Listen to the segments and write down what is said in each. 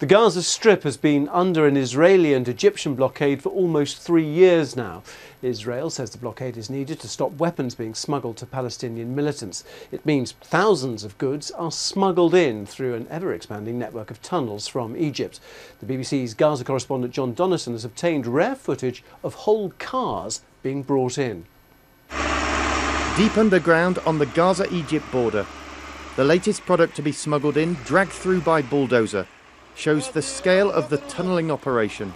The Gaza Strip has been under an Israeli and Egyptian blockade for almost 3 years now. Israel says the blockade is needed to stop weapons being smuggled to Palestinian militants. It means thousands of goods are smuggled in through an ever-expanding network of tunnels from Egypt. The BBC's Gaza correspondent John Donnison has obtained rare footage of whole cars being brought in. Deep underground on the Gaza-Egypt border, the latest product to be smuggled in, dragged through by bulldozer, shows the scale of the tunnelling operation.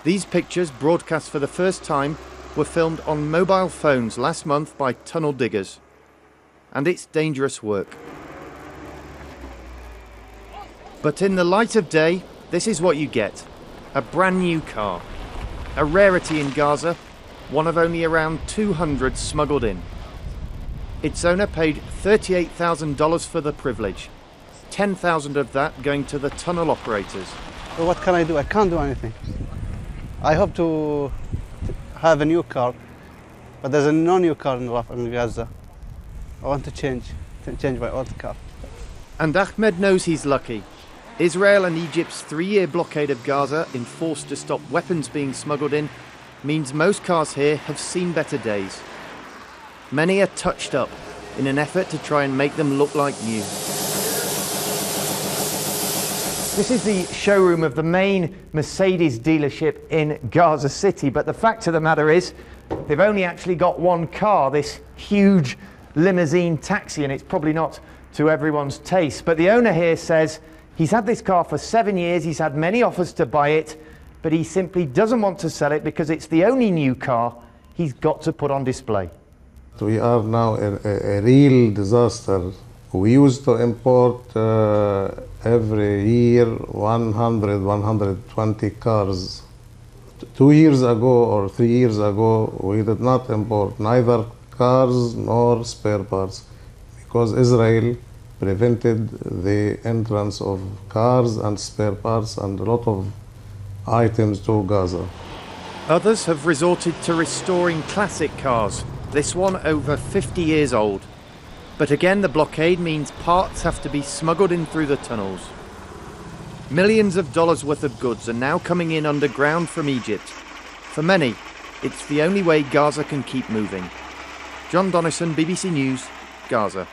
These pictures, broadcast for the first time, were filmed on mobile phones last month by tunnel diggers. And it's dangerous work. But in the light of day, this is what you get. A brand new car. A rarity in Gaza, one of only around 200 smuggled in. Its owner paid $38,000 for the privilege. 10,000 of that going to the tunnel operators. So what can I do? I can't do anything. I hope to have a new car, but there's no new car in Gaza. I want to change my old car. And Ahmed knows he's lucky. Israel and Egypt's 3-year blockade of Gaza, enforced to stop weapons being smuggled in, means most cars here have seen better days. Many are touched up in an effort to try and make them look like new. This is the showroom of the main Mercedes dealership in Gaza City, but the fact of the matter is they've only actually got one car, this huge limousine taxi, and it's probably not to everyone's taste. But the owner here says he's had this car for 7 years, he's had many offers to buy it, but he simply doesn't want to sell it because it's the only new car he's got to put on display. We are now a real disaster. We used to import every year 100, 120 cars. 2 years ago or 3 years ago, we did not import neither cars nor spare parts because Israel prevented the entrance of cars and spare parts and a lot of items to Gaza. Others have resorted to restoring classic cars, this one over 50 years old. But again, the blockade means parts have to be smuggled in through the tunnels. Millions of dollars worth of goods are now coming in underground from Egypt. For many, it's the only way Gaza can keep moving. John Donnison, BBC News, Gaza.